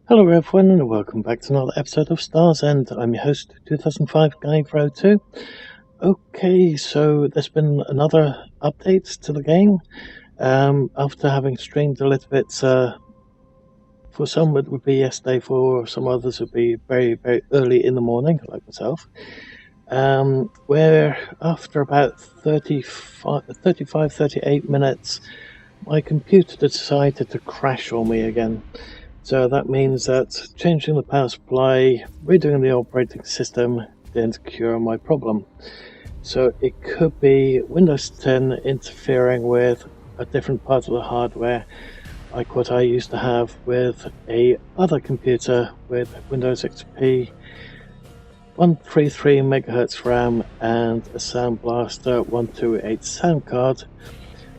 Hello everyone and welcome back to another episode of Stars End. I'm your host 2005 Guy 2. Okay, so there's been another update to the game. After having streamed a little bit, for some it would be yesterday, for some others it would be very, very early in the morning, like myself. Where after about 38 minutes, my computer decided to crash on me again. So that means that changing the power supply, redoing the operating system didn't cure my problem. So it could be Windows 10 interfering with a different part of the hardware, like what I used to have with a other computer with Windows XP, 133 MHz RAM and a Sound Blaster 128 sound card,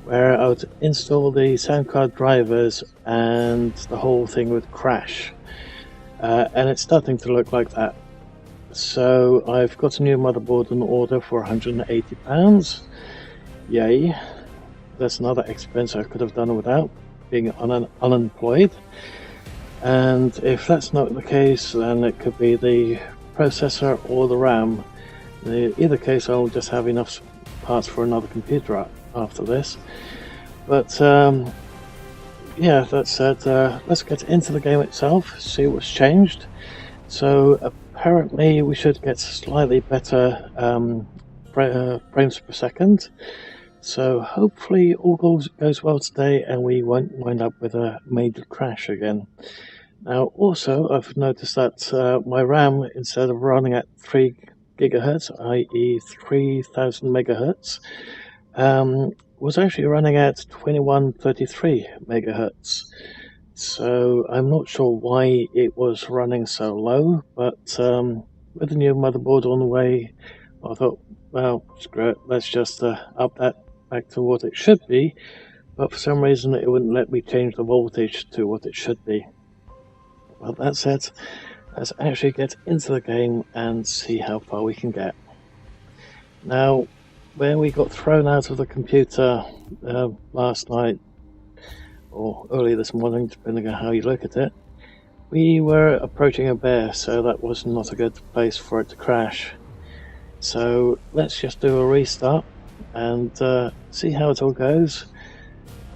where I would install the sound card drivers and the whole thing would crash. And it's starting to look like that. So I've got a new motherboard in order for £180. Yay. That's another expense I could have done without, being unemployed. And if that's not the case, then it could be the processor or the RAM. In either case, I'll just have enough parts for another computer after this. But yeah, that said, let's get into the game itself, see what's changed. So apparently we should get slightly better frames per second. So hopefully all goes well today and we won't wind up with a major crash again. Now also I've noticed that my RAM, instead of running at 3 gigahertz, i.e. 3000 megahertz, was actually running at 2133 megahertz. So I'm not sure why it was running so low, but with the new motherboard on the way, I thought, well, screw it, let's just up that back to what it should be. But for some reason it wouldn't let me change the voltage to what it should be. Well, that said, let's actually get into the game and see how far we can get. Now, when we got thrown out of the computer last night, or early this morning, depending on how you look at it, we were approaching a bear, so that was not a good place for it to crash. So let's just do a restart and see how it all goes.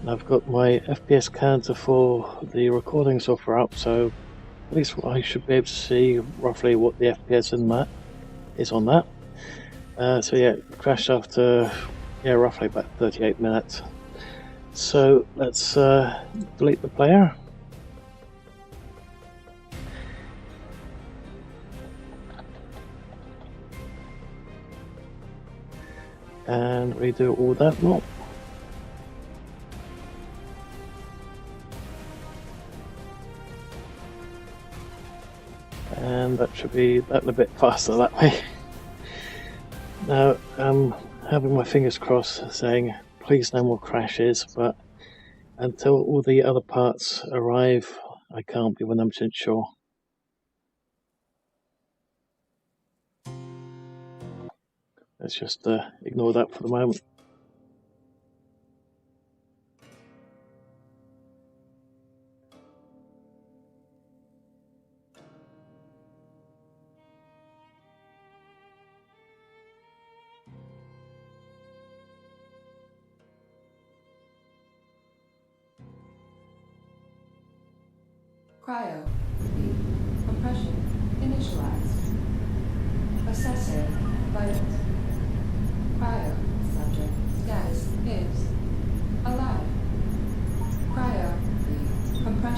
And I've got my FPS counter for the recording software up, so at least I should be able to see roughly what the FPS in that is on that. So yeah, it crashed after roughly about 38 minutes. So let's delete the player. And redo all that lot. And that should be that a bit faster that way. Now, I'm having my fingers crossed saying please no more crashes, but until all the other parts arrive, I can't be 100% sure. Let's just ignore that for the moment. Cryo. Compression. Initialized. Assessing. Vitals.